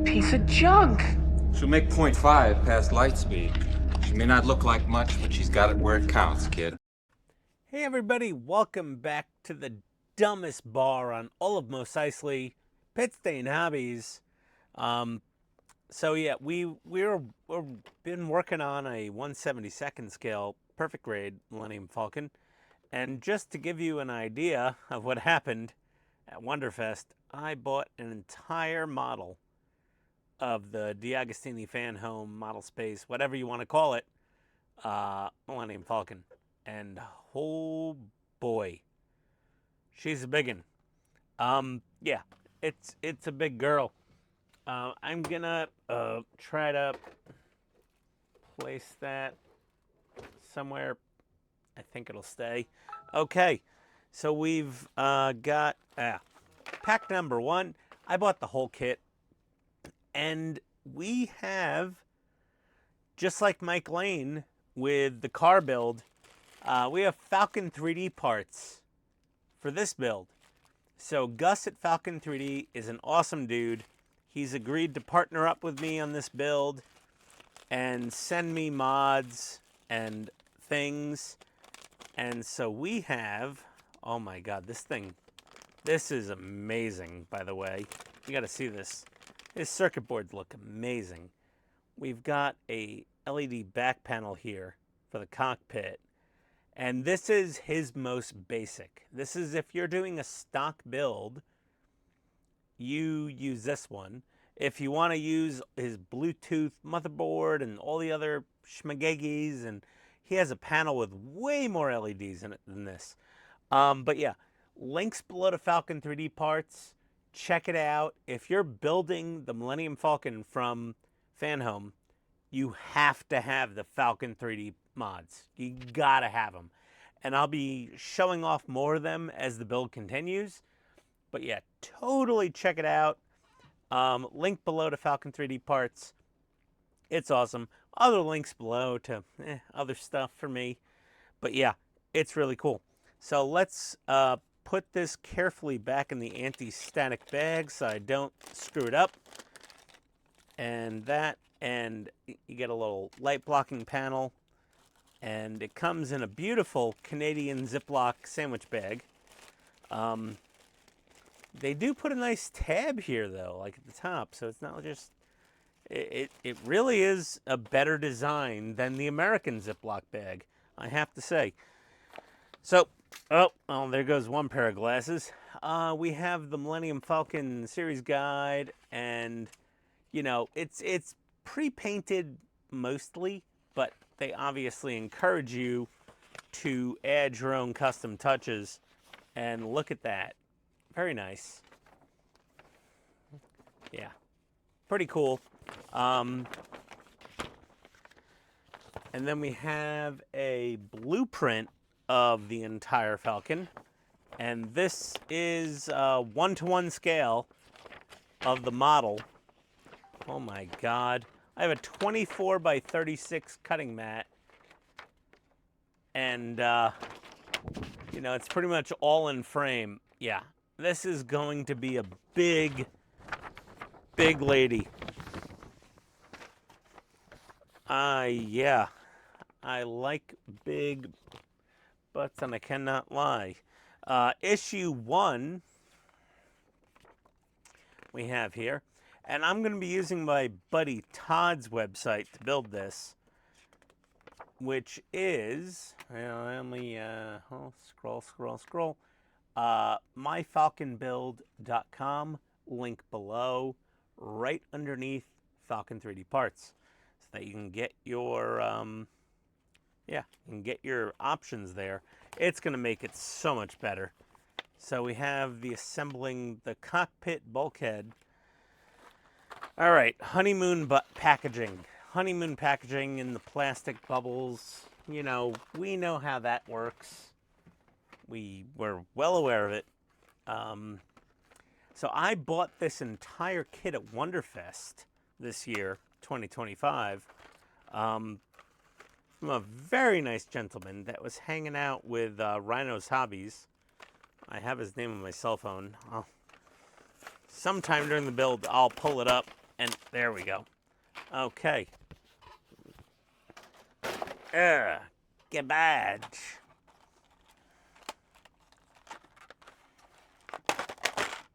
piece of junk. She'll make .5 past light speed. She may not look like much, but she's got it where it counts, kid. Hey everybody, welcome back to the dumbest bar on all of Mos Eisley, Pit Stain Hobbies. So yeah, we've been working on a 1/72nd scale perfect grade Millennium Falcon, and just to give you an idea of what happened at Wonderfest, I bought an entire model of the DeAgostini Fanhome model space, whatever you want to call it, Millennium Falcon. And oh boy, she's a big one. Yeah, it's a big girl. I'm gonna try to place that somewhere. I think it'll stay. Okay, so we've got pack number 1. I bought the whole kit, and we have, just like Mike Lane with the car build, we have Falcon 3D parts for this build. So Gus at Falcon 3D is an awesome dude. He's agreed to partner up with me on this build and send me mods and things. And so we have, oh my God, this is amazing, by the way. You gotta see this. His circuit boards look amazing. We've got a LED back panel here for the cockpit. And this is his most basic. This is if you're doing a stock build, you use this one. If you want to use his Bluetooth motherboard and all the other schmageggies, and he has a panel with way more LEDs in it than this. But yeah, links below to Falcon 3D parts. Check it out. If you're building the Millennium Falcon from Fanhome, you have to have the Falcon 3D mods. You gotta have them. And I'll be showing off more of them as the build continues. But yeah, totally check it out. Link below to Falcon 3D parts. It's awesome. Other links below to other stuff for me. But yeah, it's really cool. So let's put this carefully back in the anti-static bag so I don't screw it up. And that, and you get a little light blocking panel. And it comes in a beautiful Canadian Ziploc sandwich bag. They do put a nice tab here, though, like at the top, so it's not just... It really is a better design than the American Ziploc bag, I have to say. So, oh, there goes one pair of glasses. We have the Millennium Falcon series guide, and, you know, it's pre-painted mostly, but they obviously encourage you to add your own custom touches. And look at that. Very nice. Yeah, pretty cool. And then we have a blueprint of the entire Falcon. And this is a 1-to-1 scale of the model. Oh my God. I have a 24 by 36 cutting mat, and you know, it's pretty much all in frame. Yeah, this is going to be a big lady. Yeah, I like big butts, and I cannot lie. Issue 1 we have here. And I'm going to be using my buddy Todd's website to build this, which is, scroll, myfalconbuild.com, link below, right underneath Falcon 3D parts, so that you can get your, you can get your options there. It's going to make it so much better. So we have the assembling the cockpit bulkhead. All right, honeymoon packaging. Honeymoon packaging in the plastic bubbles. You know, we know how that works. We were well aware of it. So I bought this entire kit at Wonderfest this year, 2025, from a very nice gentleman that was hanging out with Rhino's Hobbies. I have his name on my cell phone. Sometime during the build, I'll pull it up And there we go. Okay. Get badge.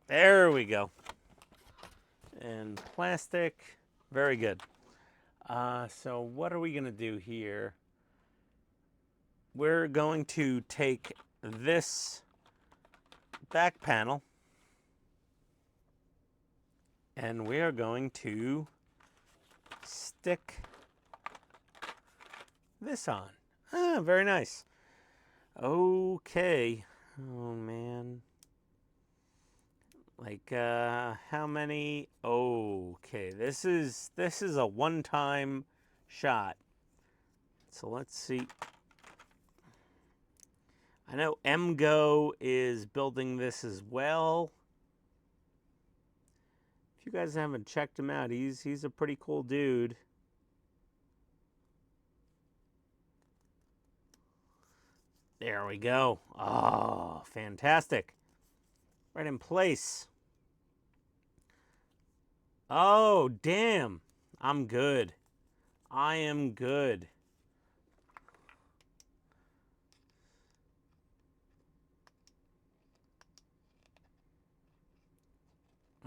There we go. And plastic. Very good. So what are we going to do here? We're going to take this back panel and we are going to stick this on. Ah, very nice. Okay. Oh man. Like how many? Okay, this is a one-time shot. So let's see. I know MGO is building this as well. If you guys haven't checked him out, he's a pretty cool dude. There we go. Oh, fantastic. Right in place. Oh, damn. I'm good. I am good.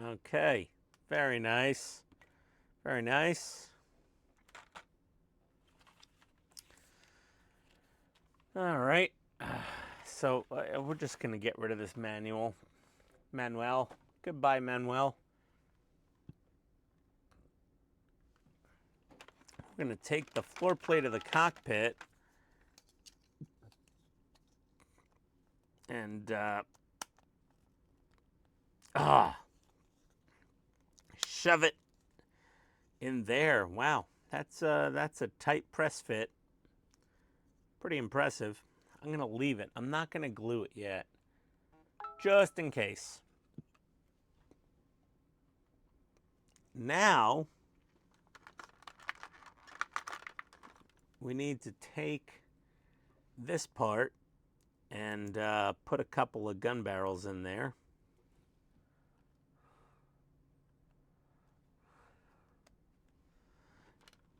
Okay. Very nice. Very nice. All right. So we're just going to get rid of this Manuel. Goodbye, Manuel. We're going to take the floor plate of the cockpit and shove it in there. Wow, that's a tight press fit. Pretty impressive. I'm going to leave it. I'm not going to glue it yet, just in case. Now, we need to take this part and put a couple of gun barrels in there.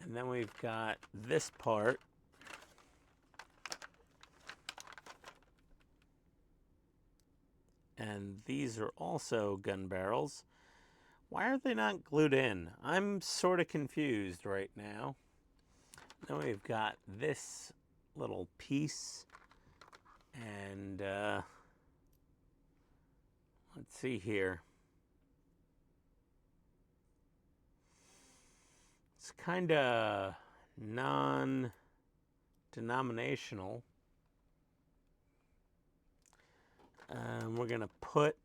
And then we've got this part. And these are also gun barrels. Why are they not glued in? I'm sort of confused right now. Then we've got this little piece. And let's see here. It's kind of non-denominational. We're going to put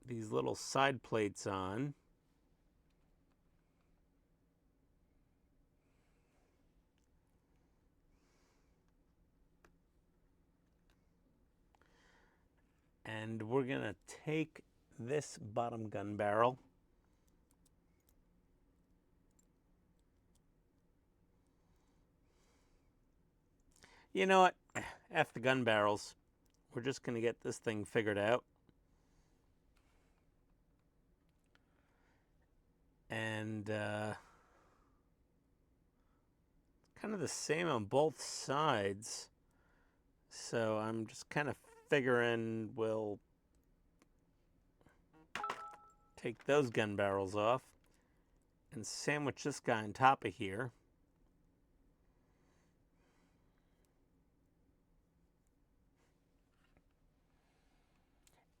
these little side plates on. And we're going to take this bottom gun barrel You know what? F the gun barrels. We're just going to get this thing figured out. And kind of the same on both sides. So I'm just kind of figuring we'll take those gun barrels off and sandwich this guy on top of here.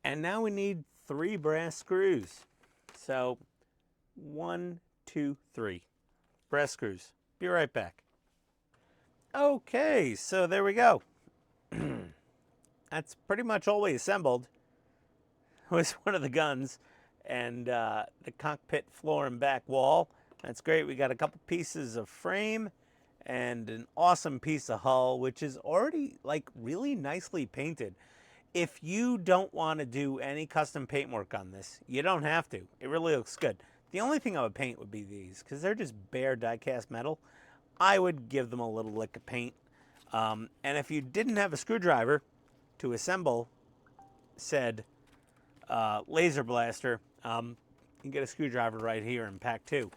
And now we need 3 brass screws. So 1, 2, 3 brass screws. Be right back. Okay, so there we go. That's pretty much all we assembled. Was one of the guns and the cockpit floor and back wall. That's great. We got a couple pieces of frame and an awesome piece of hull, which is already like really nicely painted. If you don't want to do any custom paint work on this, you don't have to. It really looks good. The only thing I would paint would be these, because they're just bare die-cast metal. I would give them a little lick of paint. And if you didn't have a screwdriver to assemble said laser blaster, you get a screwdriver right here in pack 2.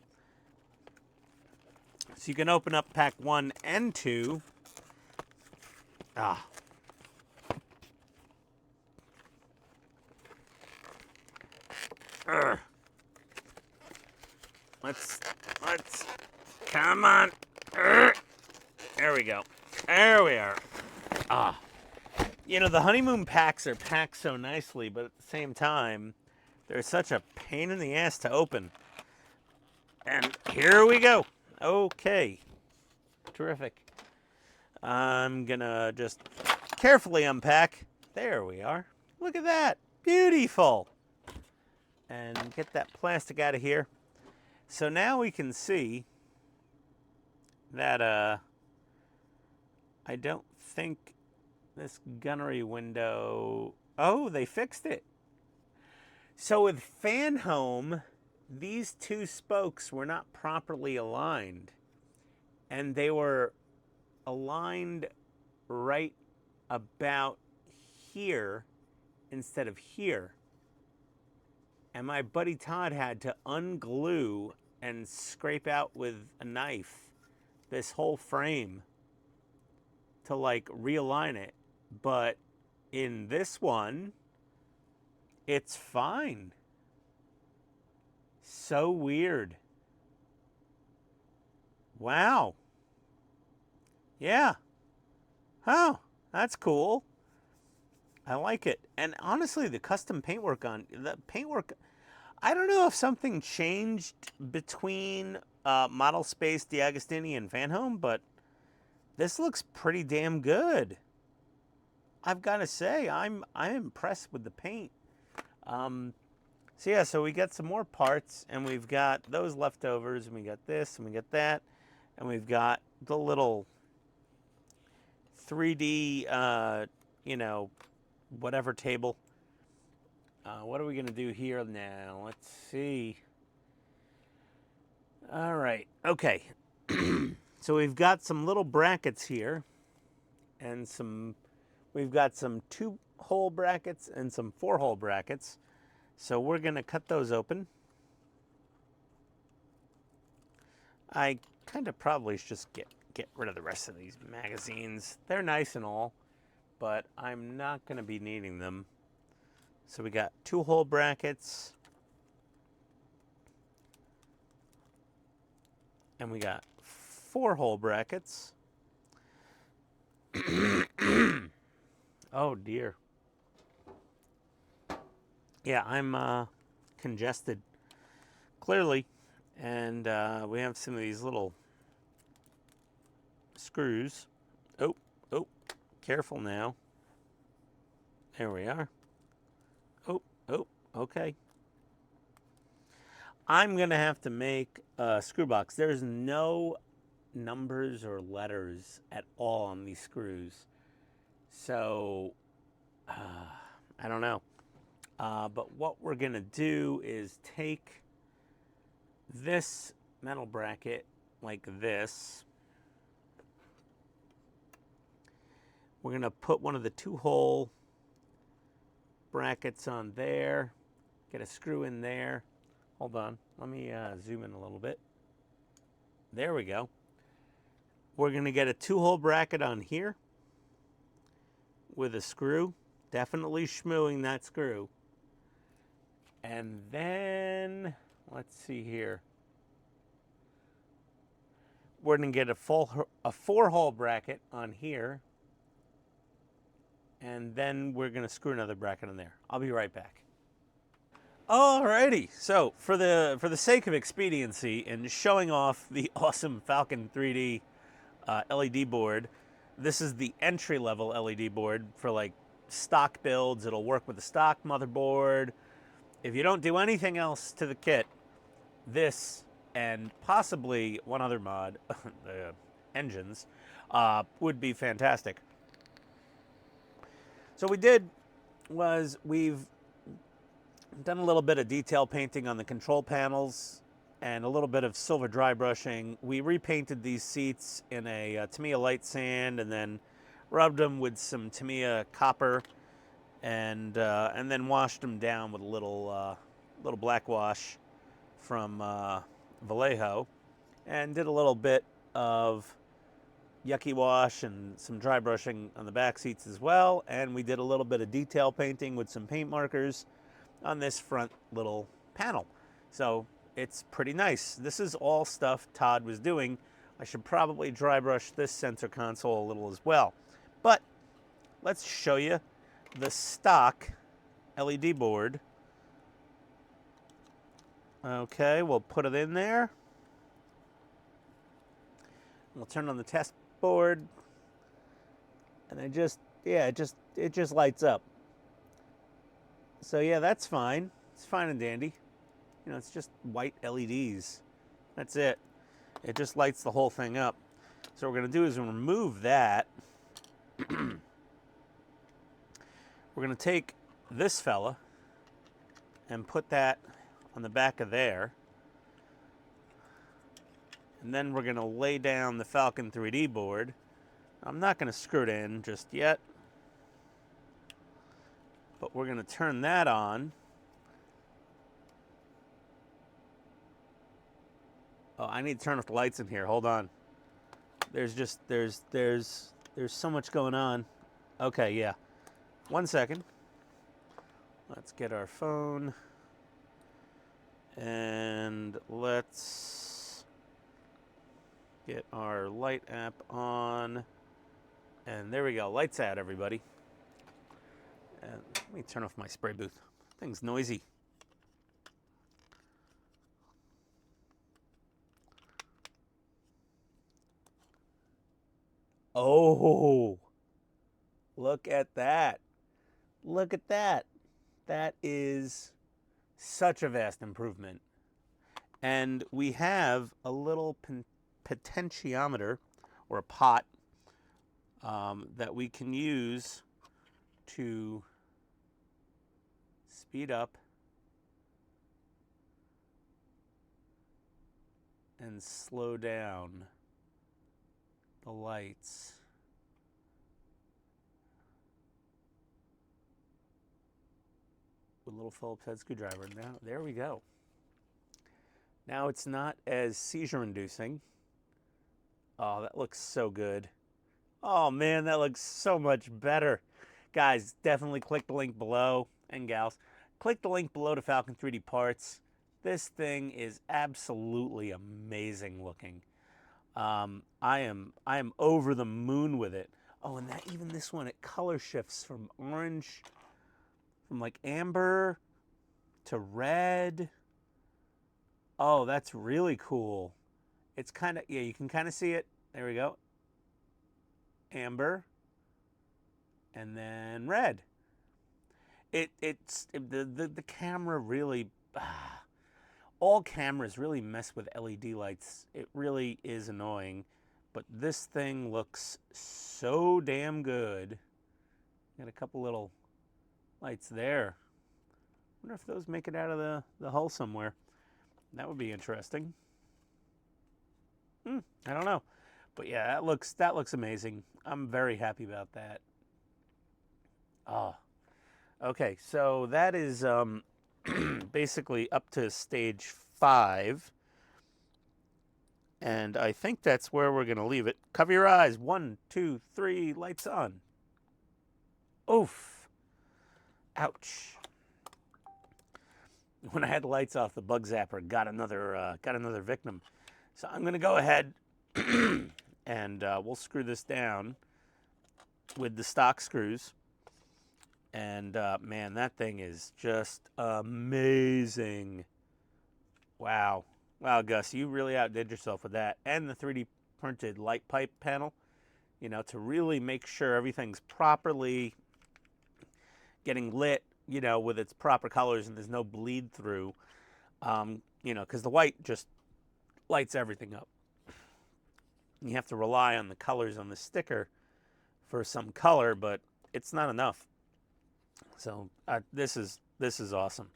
So you can open up pack 1 and 2. Ah. Urgh. Let's, come on. Urgh. There we go. There we are. Ah. You know, the honeymoon packs are packed so nicely, but at the same time, they're such a pain in the ass to open. And here we go. Okay. Terrific. I'm gonna just carefully unpack. There we are. Look at that. Beautiful. And get that plastic out of here. So now we can see that I don't think this gunnery window... Oh, they fixed it. So with Fanhome, these two spokes were not properly aligned. And they were aligned right about here instead of here. And my buddy Todd had to unglue and scrape out with a knife this whole frame to like realign it. But in this one, it's fine. So weird. Wow. Yeah. Oh, that's cool. I like it. And honestly, the custom paintwork on the paintwork, I don't know if something changed between Model Space, DeAgostini, and Fanhome, but this looks pretty damn good. I've got to say, I'm impressed with the paint. So yeah, so we got some more parts, and we've got those leftovers, and we got this, and we got that, and we've got the little 3D, you know, whatever table. What are we gonna do here now? Let's see. All right, okay. So we've got some little brackets here, and we've got some 2-hole brackets and some 4-hole brackets. So we're gonna cut those open. I kind of probably should just get rid of the rest of these magazines. They're nice and all, but I'm not gonna be needing them. So we got 2-hole brackets, and we got 4-hole brackets. Oh dear. Yeah, I'm congested, clearly, and we have some of these little screws. Oh, careful now. There we are. Oh, okay. I'm gonna have to make a screw box. There's no numbers or letters at all on these screws, so I don't know. But what we're gonna do is take this metal bracket like this. We're gonna put one of the 2-hole brackets on there, get a screw in there. Hold on, let me zoom in a little bit. There we go. We're gonna get a 2-hole bracket on here with a screw, definitely schmooing that screw. And then, let's see here. We're gonna get a 4-hole bracket on here. And then we're gonna screw another bracket on there. I'll be right back. Alrighty, so for the sake of expediency and showing off the awesome Falcon 3D LED board, this is the entry-level LED board for like stock builds. It'll work with the stock motherboard. If you don't do anything else to the kit, this and possibly one other mod, the engines, would be fantastic. So what we did was we've done a little bit of detail painting on the control panels and a little bit of silver dry brushing. We repainted these seats in a Tamiya light sand and then rubbed them with some Tamiya copper and then washed them down with a little black wash. from Vallejo, and did a little bit of yucky wash and some dry brushing on the back seats as well. And we did a little bit of detail painting with some paint markers on this front little panel. So it's pretty nice. This is all stuff Todd was doing. I should probably dry brush this center console a little as well. But let's show you the stock LED board. Okay, we'll put it in there. We'll turn on the test board, and it just lights up. So yeah, that's fine. It's fine and dandy. You know, it's just white LEDs. That's it. It just lights the whole thing up. So what we're gonna do is remove that. We're gonna take this fella and put that on the back of there. And then we're gonna lay down the Falcon 3D board. I'm not gonna screw it in just yet, but we're gonna turn that on. Oh, I need to turn off the lights in here. Hold on. There's so much going on. Okay, yeah. 1 second. Let's get our phone and let's get our light app on, and there we go. Lights out, everybody. And let me turn off my spray booth. Thing's noisy. Oh, look at that. Look at that. That is such a vast improvement. And we have a little potentiometer, or a pot, that we can use to speed up and slow down the lights. With a little Phillips head screwdriver. Now, there we go. Now it's not as seizure inducing. Oh, that looks so good. Oh man, that looks so much better. Guys, definitely click the link below, and gals, click the link below to Falcon 3D parts. This thing is absolutely amazing looking. I am over the moon with it. Oh, and that, even this one, it color shifts from orange, from like amber to red. Oh, that's really cool. It's kind of, yeah, you can kind of see it. There we go. Amber. And then red. The camera really, all cameras really mess with LED lights. It really is annoying. But this thing looks so damn good. Got a couple little lights there. Wonder if those make it out of the hull somewhere. That would be interesting. I don't know. But yeah, that looks amazing. I'm very happy about that. Oh. Okay, so that is basically up to stage 5. And I think that's where we're going to leave it. Cover your eyes. 1, 2, 3, lights on. Oof. Ouch. When I had the lights off, the bug zapper got another victim. So I'm going to go ahead and we'll screw this down with the stock screws. And man, that thing is just amazing. Wow. Wow, Gus, you really outdid yourself with that. And the 3D printed light pipe panel, you know, to really make sure everything's properly getting lit, you know, with its proper colors and there's no bleed through, you know, because the white just lights everything up. You have to rely on the colors on the sticker for some color, but it's not enough. So this is awesome.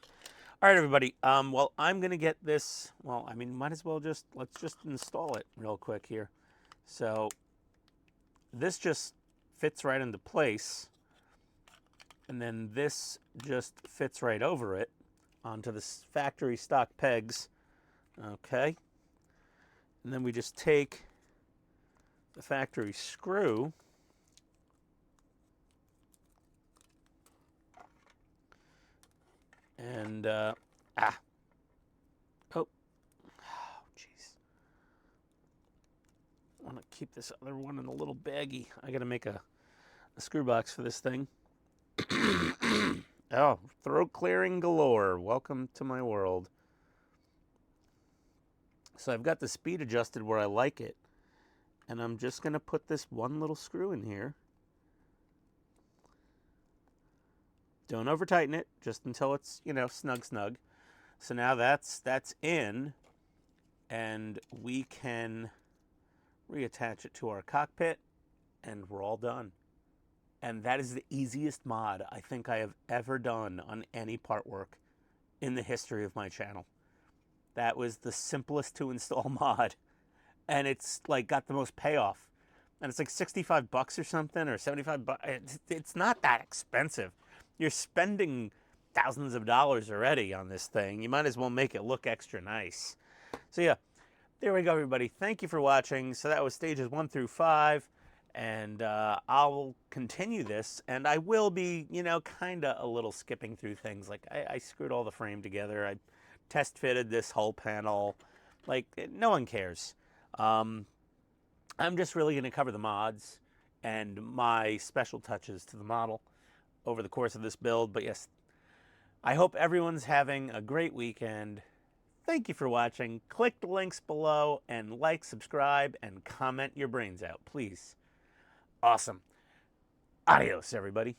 All right, everybody. Well, I'm gonna get this. Well, I mean, might as well let's just install it real quick here. So this just fits right into place, and then this just fits right over it onto the factory stock pegs Okay. And then we just take the factory screw and, oh, jeez. I want to keep this other one in a little baggie. I got to make a screw box for this thing. Oh, throat clearing galore. Welcome to my world. So I've got the speed adjusted where I like it. And I'm just going to put this one little screw in here. Don't over tighten it, just until it's, snug. So now that's in, and we can reattach it to our cockpit, and we're all done. And that is the easiest mod I think I have ever done on any part work in the history of my channel. That was the simplest to install mod, and it's like got the most payoff. And it's like 65 bucks or something, or 75 bucks. It's not that expensive. You're spending thousands of dollars already on this thing. You might as well make it look extra nice. So yeah, there we go, everybody. Thank you for watching. So that was stages 1 through 5. And I'll continue this, and I will be, kind of a little skipping through things. Like, I screwed all the frame together. I test fitted this hull panel. Like, no one cares. I'm just really going to cover the mods and my special touches to the model over the course of this build. But yes, I hope everyone's having a great weekend. Thank you for watching. Click the links below and like, subscribe, and comment your brains out, please. Awesome. Adios, everybody.